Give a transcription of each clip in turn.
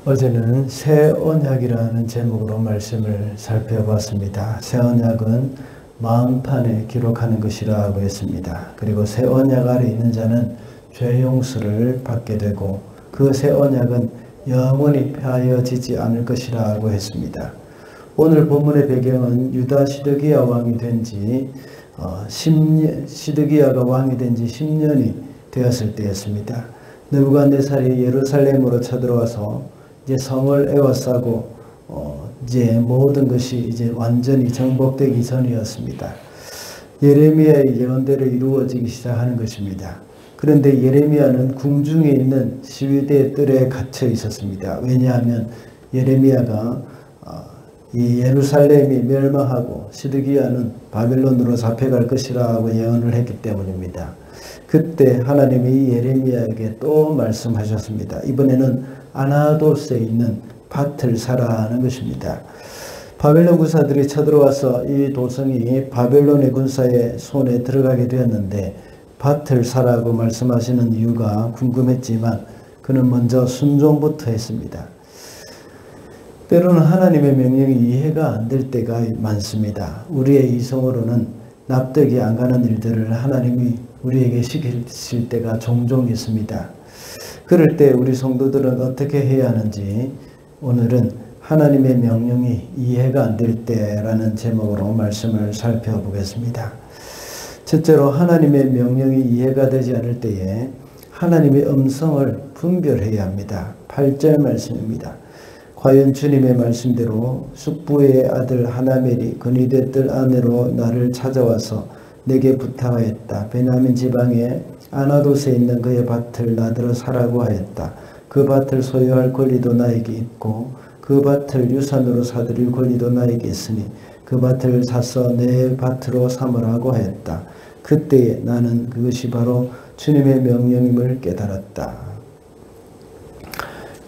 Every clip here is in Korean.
어제는 새 언약이라는 제목으로 말씀을 살펴봤습니다. 새 언약은 마음판에 기록하는 것이라고 했습니다. 그리고 새 언약 아래 있는 자는 죄 용서를 받게 되고 그 새 언약은 영원히 폐하여지지 않을 것이라고 했습니다. 오늘 본문의 배경은 유다 시드기야 왕이 된 지 10년, 시드기야가 왕이 된 지 10년이 되었을 때였습니다. 느부갓네살이 예루살렘으로 쳐들어와서 이제 성을 에워싸고 이제 모든 것이 이제 완전히 정복되기 전이었습니다. 예레미야의 예언대로 이루어지기 시작하는 것입니다. 그런데 예레미야는 궁중에 있는 시위대의 뜰에 갇혀 있었습니다. 왜냐하면 예레미야가 이 예루살렘이 멸망하고 시드기야는 바벨론으로 잡혀갈 것이라고 예언을 했기 때문입니다. 그때 하나님이 예레미야에게 또 말씀하셨습니다. 이번에는 아나돗에 있는 밭을 사라는 것입니다. 바벨론 군사들이 쳐들어와서 이 도성이 바벨론의 군사의 손에 들어가게 되었는데 밭을 사라고 말씀하시는 이유가 궁금했지만 그는 먼저 순종부터 했습니다. 때로는 하나님의 명령이 이해가 안 될 때가 많습니다. 우리의 이성으로는 납득이 안 가는 일들을 하나님이 우리에게 시키실 때가 종종 있습니다. 그럴 때 우리 성도들은 어떻게 해야 하는지 오늘은 하나님의 명령이 이해가 안 될 때라는 제목으로 말씀을 살펴보겠습니다. 첫째로 하나님의 명령이 이해가 되지 않을 때에 하나님의 음성을 분별해야 합니다. 8절 말씀입니다. 과연 주님의 말씀대로 숙부의 아들 하나멜이 그니데 뜰 안으로 나를 찾아와서 내게 부탁하였다. 베냐민 지방에 아나돗에 있는 그의 밭을 나더러 사라고 하였다. 그 밭을 소유할 권리도 나에게 있고 그 밭을 유산으로 사들일 권리도 나에게 있으니 그 밭을 사서 내 밭으로 삼으라고 하였다. 그때에 나는 그것이 바로 주님의 명령임을 깨달았다.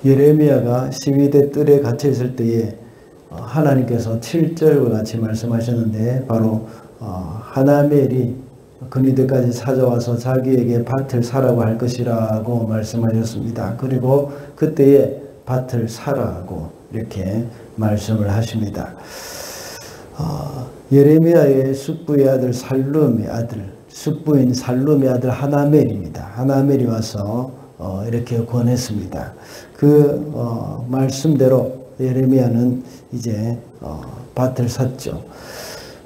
예레미야가 시위대 뜰에 갇혀 있을 때에 하나님께서 7절과 같이 말씀하셨는데 바로 하나멜이 그니데까지 찾아와서 자기에게 밭을 사라고 할 것이라고 말씀하셨습니다. 그리고 그때에 밭을 사라고 이렇게 말씀을 하십니다. 예레미야의 숙부의 아들 살룸의 아들, 숙부인 살룸의 아들 하나멜입니다. 하나멜이 와서 이렇게 권했습니다. 그 말씀대로 예레미야는 이제 밭을 샀죠.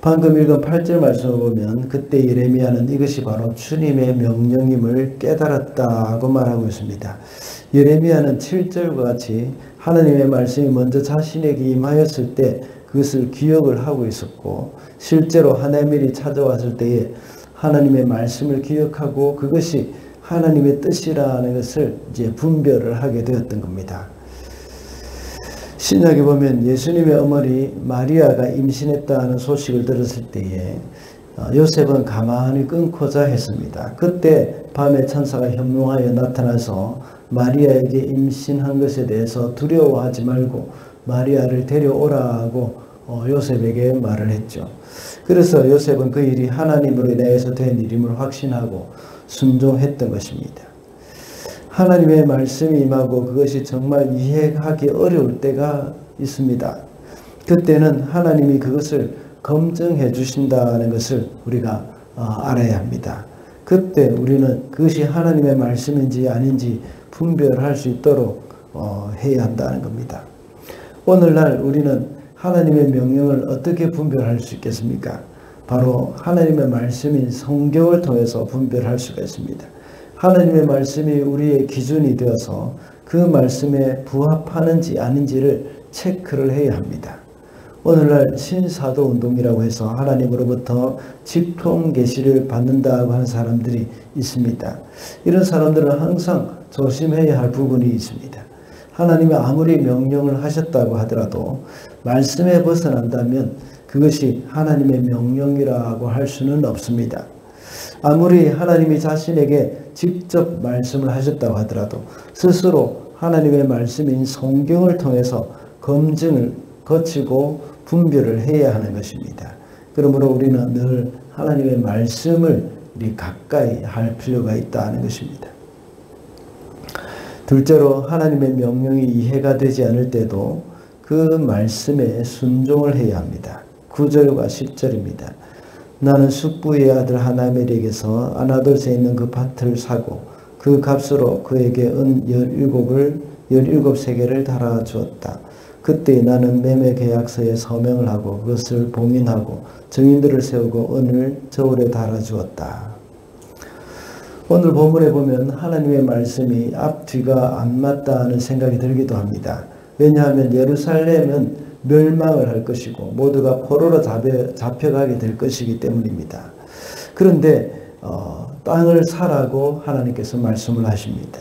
방금 읽은 8절 말씀을 보면 그때 예레미야는 이것이 바로 주님의 명령임을 깨달았다고 말하고 있습니다. 예레미야는 7절과 같이 하나님의 말씀이 먼저 자신에게 임하였을 때 그것을 기억을 하고 있었고 실제로 하나멜이 찾아왔을 때에 하나님의 말씀을 기억하고 그것이 하나님의 뜻이라는 것을 이제 분별을 하게 되었던 겁니다. 신약에 보면 예수님의 어머니 마리아가 임신했다는 소식을 들었을 때에 요셉은 가만히 끊고자 했습니다. 그때 밤에 천사가 현몽하여 나타나서 마리아에게 임신한 것에 대해서 두려워하지 말고 마리아를 데려오라고 요셉에게 말을 했죠. 그래서 요셉은 그 일이 하나님으로 인해서 된 일임을 확신하고 순종했던 것입니다. 하나님의 말씀이 임하고 그것이 정말 이해하기 어려울 때가 있습니다. 그때는 하나님이 그것을 검증해 주신다는 것을 우리가 알아야 합니다. 그때 우리는 그것이 하나님의 말씀인지 아닌지 분별할 수 있도록 해야 한다는 겁니다. 오늘날 우리는 하나님의 명령을 어떻게 분별할 수 있겠습니까? 바로 하나님의 말씀인 성경을 통해서 분별할 수가 있습니다. 하나님의 말씀이 우리의 기준이 되어서 그 말씀에 부합하는지 아닌지를 체크를 해야 합니다. 오늘날 신사도 운동이라고 해서 하나님으로부터 직통 계시를 받는다고 하는 사람들이 있습니다. 이런 사람들은 항상 조심해야 할 부분이 있습니다. 하나님이 아무리 명령을 하셨다고 하더라도 말씀에 벗어난다면 그것이 하나님의 명령이라고 할 수는 없습니다. 아무리 하나님이 자신에게 직접 말씀을 하셨다고 하더라도 스스로 하나님의 말씀인 성경을 통해서 검증을 거치고 분별을 해야 하는 것입니다. 그러므로 우리는 늘 하나님의 말씀을 우리 가까이 할 필요가 있다는 것입니다. 둘째로 하나님의 명령이 이해가 되지 않을 때도 그 말씀에 순종을 해야 합니다. 9절과 10절입니다. 나는 숙부의 아들 하나멜에게서 아나돗에 있는 그 밭을 사고 그 값으로 그에게 은 17세겔을 달아주었다. 그때 나는 매매 계약서에 서명을 하고 그것을 봉인하고 증인들을 세우고 은을 저울에 달아주었다. 오늘 본문에 보면 하나님의 말씀이 앞뒤가 안 맞다 하는 생각이 들기도 합니다. 왜냐하면 예루살렘은 멸망을 할 것이고 모두가 포로로 잡혀가게 될 것이기 때문입니다. 그런데 땅을 사라고 하나님께서 말씀을 하십니다.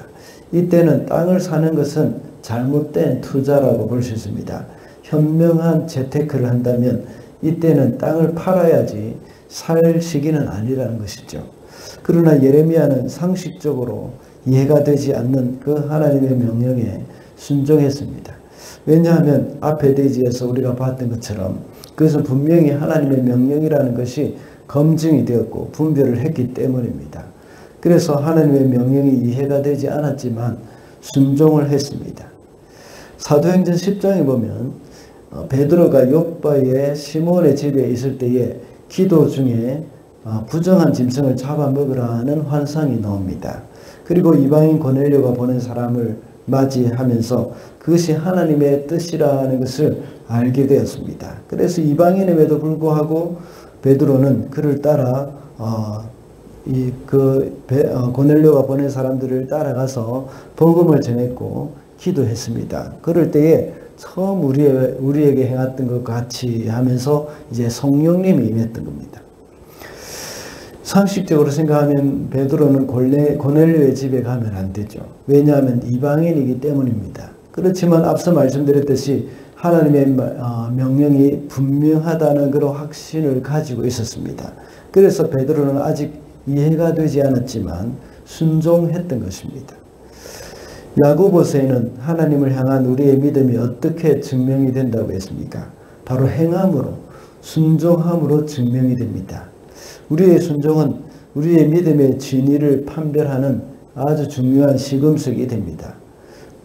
이때는 땅을 사는 것은 잘못된 투자라고 볼 수 있습니다. 현명한 재테크를 한다면 이때는 땅을 팔아야지 살 시기는 아니라는 것이죠. 그러나 예레미야는 상식적으로 이해가 되지 않는 그 하나님의 명령에 순종했습니다. 왜냐하면 앞에 대지에서 우리가 봤던 것처럼 그것은 분명히 하나님의 명령이라는 것이 검증이 되었고 분별을 했기 때문입니다. 그래서 하나님의 명령이 이해가 되지 않았지만 순종을 했습니다. 사도행전 10장에 보면 베드로가 욥바의 시몬의 집에 있을 때에 기도 중에 부정한 짐승을 잡아먹으라는 환상이 나옵니다. 그리고 이방인 고넬료가 보낸 사람을 맞이하면서 그것이 하나님의 뜻이라는 것을 알게 되었습니다. 그래서 이방인임에도 불구하고 베드로는 그를 따라 고넬료가 보낸 사람들을 따라가서 복음을 전했고 기도했습니다. 그럴 때에 처음 우리에게 행했던 것 같이 하면서 이제 성령님이 임했던 겁니다. 상식적으로 생각하면 베드로는 고넬료의 집에 가면 안 되죠. 왜냐하면 이방인이기 때문입니다. 그렇지만 앞서 말씀드렸듯이 하나님의 명령이 분명하다는 그런 확신을 가지고 있었습니다. 그래서 베드로는 아직 이해가 되지 않았지만 순종했던 것입니다. 야고보서에는 하나님을 향한 우리의 믿음이 어떻게 증명이 된다고 했습니까? 바로 행함으로, 순종함으로 증명이 됩니다. 우리의 순종은 우리의 믿음의 진위를 판별하는 아주 중요한 시금석이 됩니다.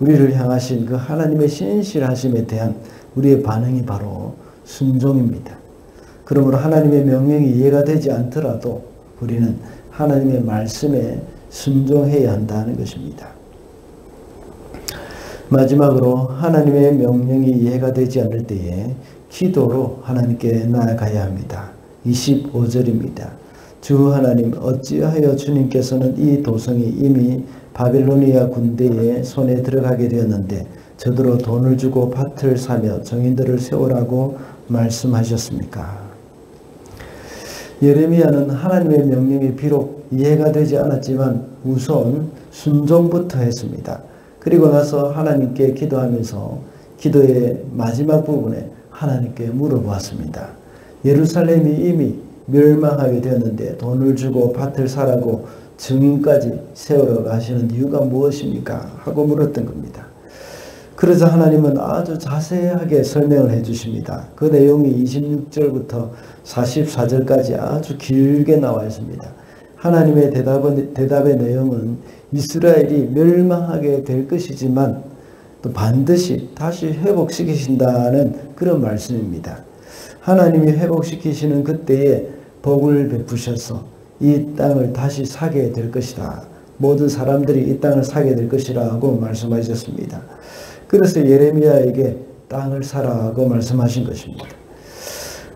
우리를 향하신 그 하나님의 신실하심에 대한 우리의 반응이 바로 순종입니다. 그러므로 하나님의 명령이 이해가 되지 않더라도 우리는 하나님의 말씀에 순종해야 한다는 것입니다. 마지막으로 하나님의 명령이 이해가 되지 않을 때에 기도로 하나님께 나아가야 합니다. 25절입니다. 주 하나님, 어찌하여 주님께서는 이 도성이 이미 바빌로니아 군대의 손에 들어가게 되었는데 저더러 돈을 주고 밭을 사며 정인들을 세우라고 말씀하셨습니까? 예레미야는 하나님의 명령이 비록 이해가 되지 않았지만 우선 순종부터 했습니다. 그리고 나서 하나님께 기도하면서 기도의 마지막 부분에 하나님께 물어보았습니다. 예루살렘이 이미 멸망하게 되었는데 돈을 주고 밭을 사라고 증인까지 세우러 가시는 이유가 무엇입니까? 하고 물었던 겁니다. 그래서 하나님은 아주 자세하게 설명을 해 주십니다. 그 내용이 26절부터 44절까지 아주 길게 나와 있습니다. 하나님의 대답의 내용은 이스라엘이 멸망하게 될 것이지만 또 반드시 다시 회복시키신다는 그런 말씀입니다. 하나님이 회복시키시는 그때에 복을 베푸셔서 이 땅을 다시 사게 될 것이다. 모든 사람들이 이 땅을 사게 될 것이라고 말씀하셨습니다. 그래서 예레미야에게 땅을 사라고 말씀하신 것입니다.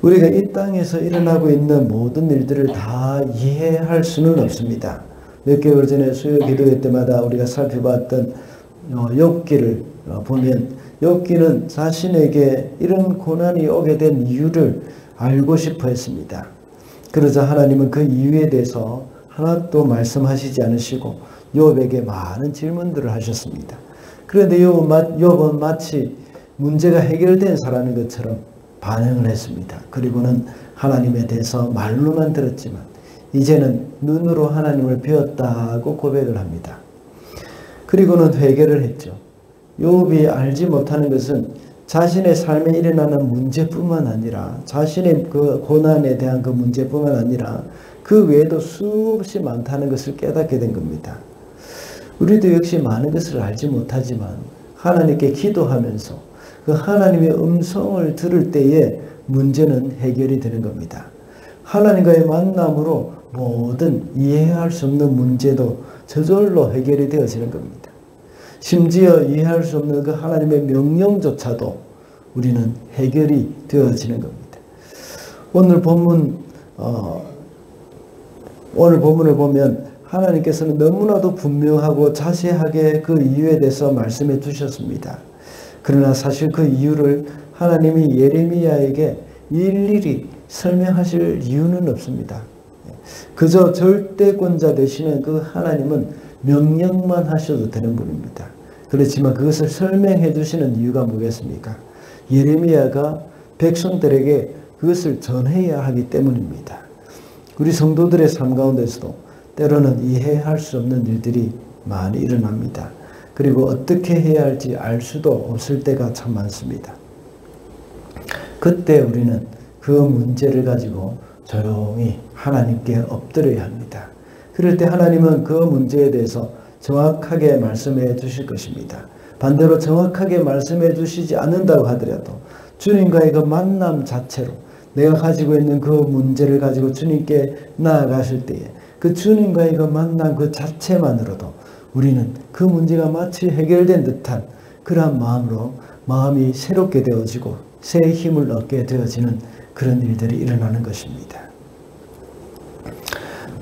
우리가 이 땅에서 일어나고 있는 모든 일들을 다 이해할 수는 없습니다. 몇 개월 전에 수요 기도회 때마다 우리가 살펴봤던 욥기를 보면 욥기는 자신에게 이런 고난이 오게 된 이유를 알고 싶어 했습니다. 그러자 하나님은 그 이유에 대해서 하나도 말씀하시지 않으시고 욥에게 많은 질문들을 하셨습니다. 그런데 욥은 마치 문제가 해결된 사람인 것처럼 반응을 했습니다. 그리고는 하나님에 대해서 말로만 들었지만 이제는 눈으로 하나님을 배웠다고 고백을 합니다. 그리고는 회개를 했죠. 욥이 알지 못하는 것은 자신의 삶에 일어나는 문제뿐만 아니라 자신의 그 고난에 대한 그 문제뿐만 아니라 그 외에도 수없이 많다는 것을 깨닫게 된 겁니다. 우리도 역시 많은 것을 알지 못하지만 하나님께 기도하면서 그 하나님의 음성을 들을 때에 문제는 해결이 되는 겁니다. 하나님과의 만남으로 모든 이해할 수 없는 문제도 저절로 해결이 되어지는 겁니다. 심지어 이해할 수 없는 그 하나님의 명령조차도 우리는 해결이 되어지는 겁니다. 오늘 본문을 보면 하나님께서는 너무나도 분명하고 자세하게 그 이유에 대해서 말씀해 주셨습니다. 그러나 사실 그 이유를 하나님이 예레미야에게 일일이 설명하실 이유는 없습니다. 그저 절대권자 되시는 그 하나님은 명령만 하셔도 되는 분입니다. 그렇지만 그것을 설명해 주시는 이유가 뭐겠습니까? 예레미야가 백성들에게 그것을 전해야 하기 때문입니다. 우리 성도들의 삶 가운데서도 때로는 이해할 수 없는 일들이 많이 일어납니다. 그리고 어떻게 해야 할지 알 수도 없을 때가 참 많습니다. 그때 우리는 그 문제를 가지고 조용히 하나님께 엎드려야 합니다. 그럴 때 하나님은 그 문제에 대해서 정확하게 말씀해 주실 것입니다. 반대로 정확하게 말씀해 주시지 않는다고 하더라도 주님과의 그 만남 자체로 내가 가지고 있는 그 문제를 가지고 주님께 나아가실 때에 그 주님과의 그 만남 그 자체만으로도 우리는 그 문제가 마치 해결된 듯한 그러한 마음으로 마음이 새롭게 되어지고 새 힘을 얻게 되어지는 그런 일들이 일어나는 것입니다.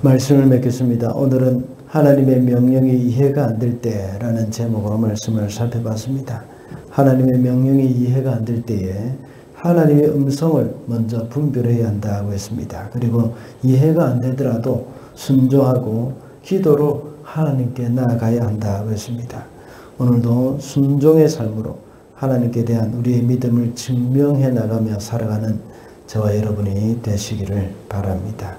말씀을 맺겠습니다. 오늘은 하나님의 명령이 이해가 안 될 때라는 제목으로 말씀을 살펴봤습니다. 하나님의 명령이 이해가 안 될 때에 하나님의 음성을 먼저 분별해야 한다고 했습니다. 그리고 이해가 안 되더라도 순종하고 기도로 하나님께 나아가야 한다고 했습니다. 오늘도 순종의 삶으로 하나님께 대한 우리의 믿음을 증명해 나가며 살아가는 저와 여러분이 되시기를 바랍니다.